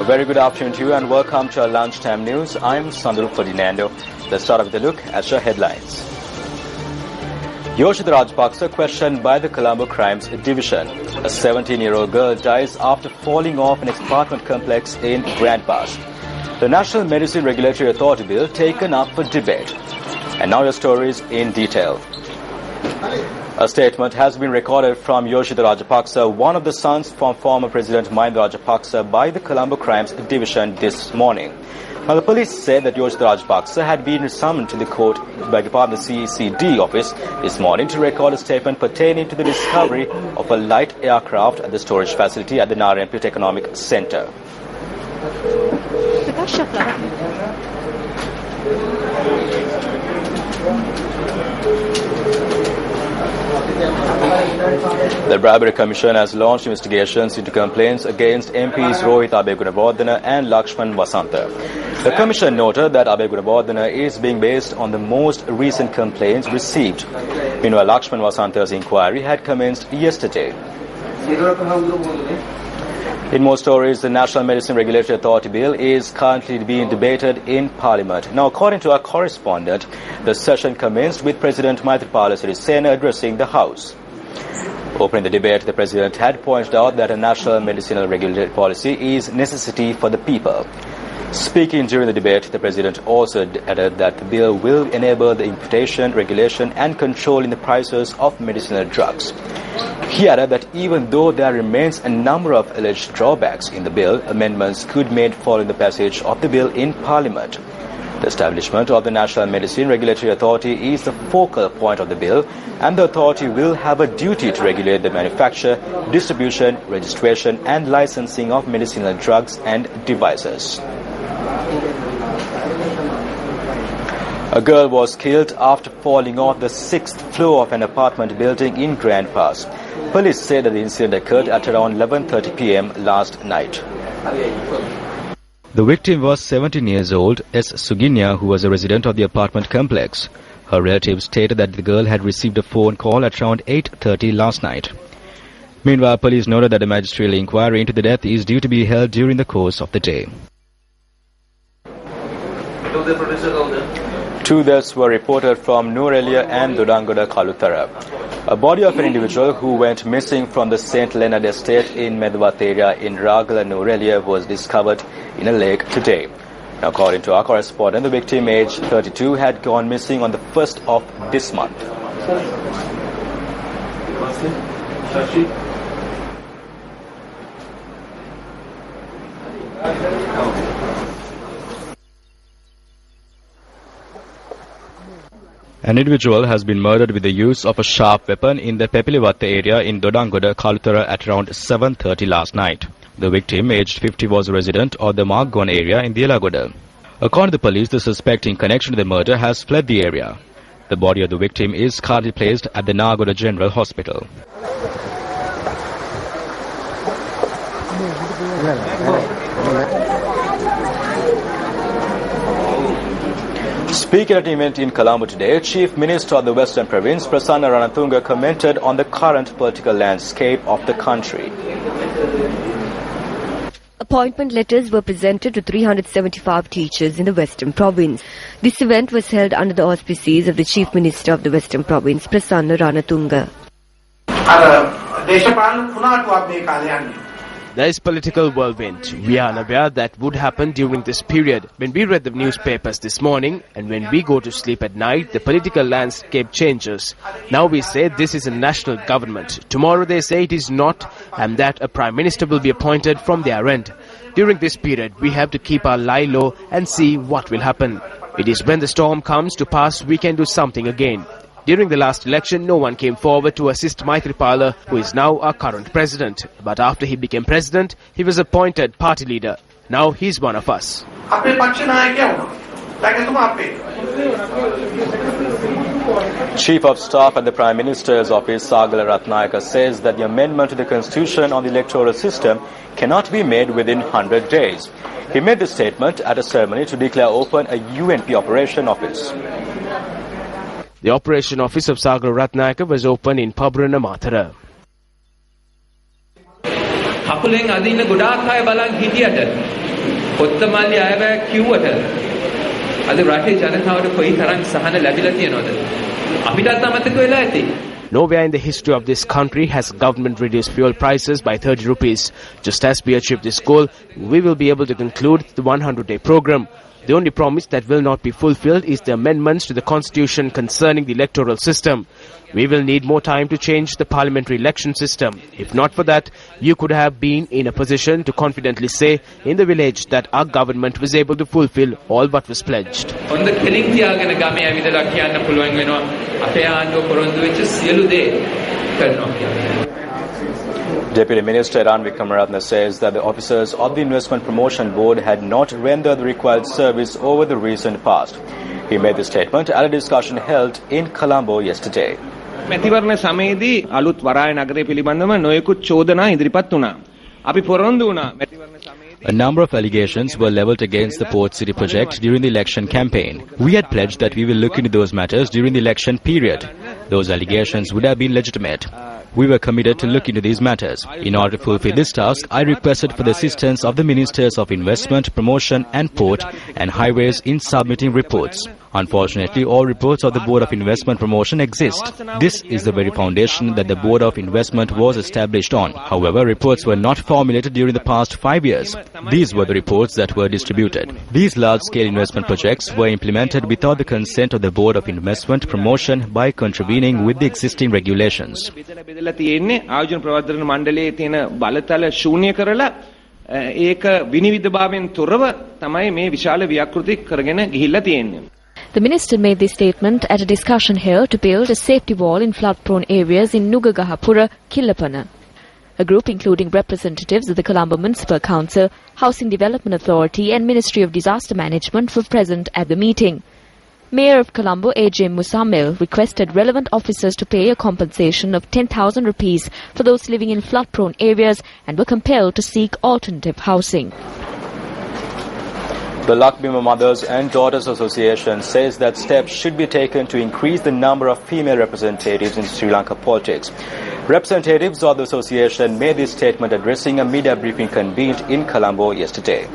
A very good afternoon to you and welcome to our lunchtime news. I'm Sandru Ferdinando. Let's start with a look at your headlines. Yoshida Rajapaksa questioned by the Colombo Crimes Division. A 17-year-old girl dies after falling off an apartment complex in Grand Pass. The National Medicine Regulatory Authority Bill taken up for debate. And now your stories in detail. A statement has been recorded from Yoshida Rajapaksa, one of the sons from former President Mahinda Rajapaksa, by the Colombo Crimes Division this morning. Now, the police said that Yoshida Rajapaksa had been summoned to the court by the CECD office this morning to record a statement pertaining to the discovery of a light aircraft at the storage facility at the Narayanpet Economic Centre. The Bribery Commission has launched investigations into complaints against MPs Rohit Abegunawardena and Lakshman Vasantha. The Commission noted that Abegunawardena is being based on the most recent complaints received. Meanwhile, Lakshman Vasantha's inquiry had commenced yesterday. In more stories, the National Medicine Regulatory Authority Bill is currently being debated in Parliament. Now, according to our correspondent, the session commenced with President Maithripala Sirisena addressing the House. Opening the debate, the President had pointed out that a national medicinal regulatory policy is necessity for the people. Speaking during the debate, the President also added that the bill will enable the importation, regulation and control in the prices of medicinal drugs. He added that even though there remains a number of alleged drawbacks in the bill, amendments could be made following the passage of the bill in Parliament. The establishment of the National Medicine Regulatory Authority is the focal point of the bill, and the authority will have a duty to regulate the manufacture, distribution, registration and licensing of medicinal drugs and devices. A girl was killed after falling off the 6th floor of an apartment building in Grand Pass. Police say that the incident occurred at around 11:30 p.m. last night. The victim was 17 years old, S. Suginya, who was a resident of the apartment complex. Her relatives stated that the girl had received a phone call at around 8:30 last night. Meanwhile, police noted that a magisterial inquiry into the death is due to be held during the course of the day. Two deaths were reported from Nurelia and Dodangoda Kaluthara. A body of an individual who went missing from the St. Leonard estate in Medwat area in Ragala, Nurelia, was discovered in a lake today. Now, according to our correspondent, the victim, aged 32, had gone missing on the 1st of this month. An individual has been murdered with the use of a sharp weapon in the Pepiliwatta area in Dodangoda, Kaluthara at around 7:30 last night. The victim, aged 50, was a resident of the Margon area in Dielagoda. According to the police, the suspect in connection to the murder has fled the area. The body of the victim is currently placed at the Nagoda General Hospital. Speaking at an event in Colombo today, Chief Minister of the Western Province, Prasanna Ranatunga, commented on the current political landscape of the country. Appointment letters were presented to 375 teachers in the Western Province. This event was held under the auspices of the Chief Minister of the Western Province, Prasanna Ranatunga. There is political whirlwind. We are unaware that would happen during this period. When we read the newspapers this morning and when we go to sleep at night, the political landscape changes. Now we say this is a national government. Tomorrow they say it is not, and that a Prime Minister will be appointed from their end. During this period, we have to keep our lie low and see what will happen. It is when the storm comes to pass we can do something again. During the last election, no one came forward to assist Maithripala, who is now our current president. But after he became president, he was appointed party leader. Now he's one of us. Chief of Staff at the Prime Minister's office, Sagala Ratnayaka, says that the amendment to the constitution on the electoral system cannot be made within 100 days. He made this statement at a ceremony to declare open a UNP operation office. The operation office of Sagala Ratnayaka was opened in Pabrana Mathara. කොත්තමල්ලි අයවැය කිව්වට අද රටේ ජනතාවට කොයි තරම් සහන ලැබිලා තියෙනවද? අපිටත් අමතක වෙලා ඇති. Nowhere in the history of this country has government reduced fuel prices by 30 rupees. Just as we achieve this goal, we will be able to conclude the 100-day program. The only promise that will not be fulfilled is the amendments to the constitution concerning the electoral system. We will need more time to change the parliamentary election system. If not for that, you could have been in a position to confidently say in the village that our government was able to fulfill all what was pledged. On the killing තියාගෙන ගමේ ඇවිදලා කියන්න පුළුවන් වෙනවා අපේ ආණ්ඩුව පොරොන්දු වෙච්ච සියලු දේ කරනවා කියලා. Deputy Minister Ranvik Kamaratne says that the officers of the Investment Promotion Board had not rendered the required service over the recent past. He made the statement at a discussion held in Colombo yesterday. මැතිවරණ සමයේදී අලුත් වරාය නගරය පිළිබඳව නොයෙකුත් චෝදනා ඉදිරිපත් වුණා. අපි පොරොන්දු වුණා මැතිවරණ සමයේදී A number of allegations were leveled against the Port City project during the election campaign. We had pledged that we will look into those matters during the election period. Those allegations would have been legitimate. We were committed to look into these matters. In order to fulfill this task, I requested for the assistance of the Ministers of Investment, Promotion and Port and Highways in submitting reports. Unfortunately, all reports of the Board of Investment Promotion exist. This is the very foundation that the Board of Investment was established on. However, reports were not formulated during the past 5 years. These were the reports that were distributed. These large-scale investment projects were implemented without the consent of the Board of Investment Promotion by contravening with the existing regulations. තියෙන්නේ ආයෝජන ප්‍රවර්ධන මණ්ඩලයේ තියෙන බලතල ශූන්‍ය කරලා ඒක විනිවිදභාවයෙන් තොරව තමයි මේ විශාල ව්‍යාකෘති කරගෙන ගිහිල්ලා තියෙන්නේ. The minister made this statement at a discussion held to build a safety wall in flood-prone areas in Nugagahapura, Killapana. A group including representatives of the Colombo Municipal Council, Housing Development Authority and Ministry of Disaster Management were present at the meeting. Mayor of Colombo, A.J. Musamil, requested relevant officers to pay a compensation of 10,000 rupees for those living in flood-prone areas and were compelled to seek alternative housing. The Lakbima Mothers and Daughters Association says that steps should be taken to increase the number of female representatives in Sri Lanka politics. Representatives of the association made this statement addressing a media briefing convened in Colombo yesterday.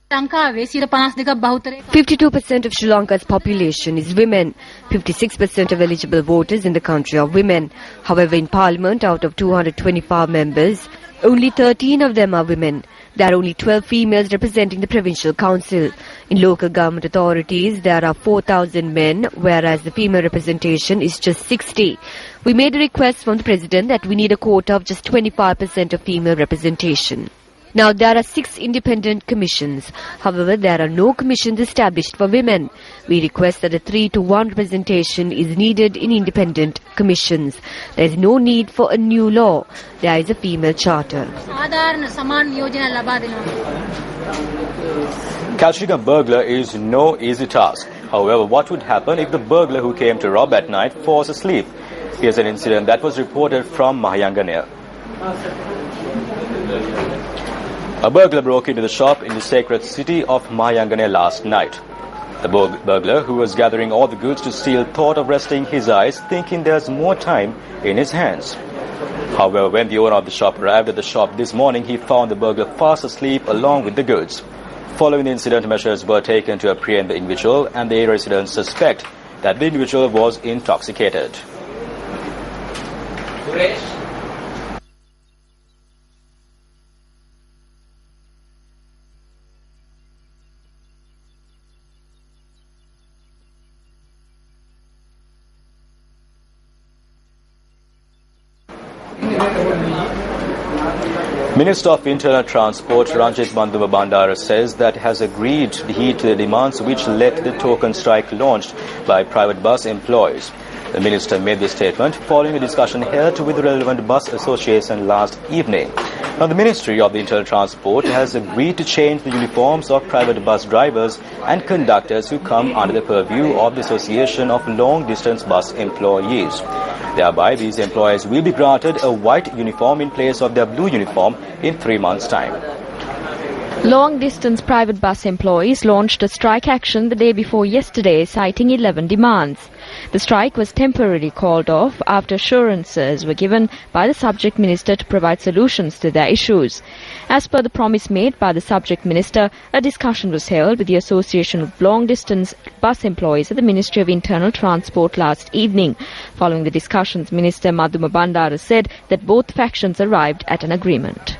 52% of Sri Lanka's population is women. 56% of eligible voters in the country are women. However, in Parliament, out of 225 members, only 13 of them are women. There are only 12 females representing the Provincial Council. In local government authorities, there are 4,000 men, whereas the female representation is just 60. We made a request from the President that we need a quota of just 25% of female representation. Now, there are 6 independent commissions. However, there are no commissions established for women. We request that a 3-to-1 representation is needed in independent commissions. There is no need for a new law. There is a female charter. Catching a burglar is no easy task. However, what would happen if the burglar who came to rob at night falls asleep? Here's an incident that was reported from Mahayangane. A burglar broke into the shop in the sacred city of Mahayangane last night. The burglar, who was gathering all the goods to steal, thought of resting his eyes, thinking there's more time in his hands. However, when the owner of the shop arrived at the shop this morning, he found the burglar fast asleep along with the goods. Following the incident, measures were taken to apprehend the individual, and the area residents suspect that the individual was intoxicated. Minister of Internal Transport Ranjit Banduma Bandara says that has agreed to heed to the demands which led to the token strike launched by private bus employees. The minister made this statement following a discussion held with the relevant bus association last evening. Now, the Ministry of the Internal Transport has agreed to change the uniforms of private bus drivers and conductors who come under the purview of the Association of Long-Distance Bus Employees. Thereby, these employees will be granted a white uniform in place of their blue uniform in 3 months' time. Long-distance private bus employees launched a strike action the day before yesterday, citing 11 demands. The strike was temporarily called off after assurances were given by the subject minister to provide solutions to their issues. As per the promise made by the subject minister, a discussion was held with the Association of Long-Distance Bus Employees at the Ministry of Internal Transport last evening. Following the discussions, Minister Madhuma Bandara said that both factions arrived at an agreement.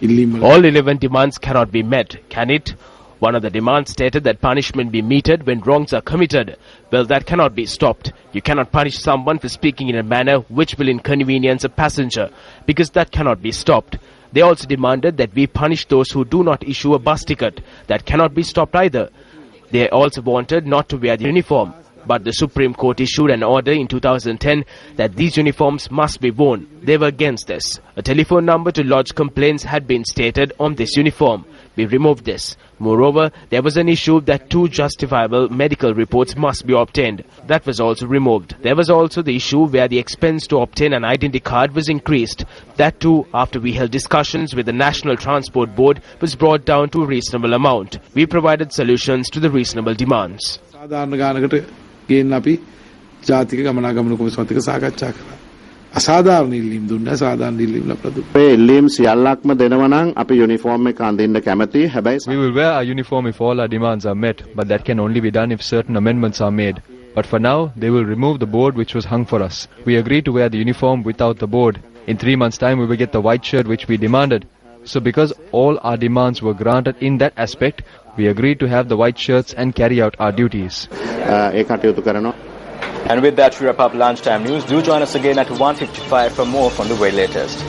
All 11 demands cannot be met, can it? One of the demands stated that punishment be meted when wrongs are committed. Well, that cannot be stopped. You cannot punish someone for speaking in a manner which will inconvenience a passenger, because that cannot be stopped. They also demanded that we punish those who do not issue a bus ticket. That cannot be stopped either. They also wanted not to wear the uniform. But the Supreme Court issued an order in 2010 that these uniforms must be worn. They were against this. A telephone number to lodge complaints had been stated on this uniform. We removed this. Moreover, there was an issue that 2 justifiable medical reports must be obtained. That was also removed. There was also the issue where the expense to obtain an identity card was increased. That too, after we held discussions with the National Transport Board, was brought down to a reasonable amount. We provided solutions to the reasonable demands. ජාතික ගමනාගමන කොමිසමත් සාකච්ඡා කරා. අසාධාරණ ඉල්ලීම් දුන්නා. සාධාරණ ඉල්ලීම් ලබා දුන්නා. ඉල්ලීම් සියල්ලක්ම දෙනවා නම් අපි යුනිෆෝම් එක අඳින්න කැමතියි. හැබැයි We will wear our uniform if all our demands are met, but that can only be done if certain amendments are made. But for now, they will remove the board which was hung for us. We agreed to wear the uniform without the board. In 3 months' time, we will get the white shirt which we demanded. So because all our demands were granted in that aspect, we agreed to have the white shirts and carry out our duties. And with that, we wrap up Lunchtime News. Do join us again at 1:55 for more from the very latest.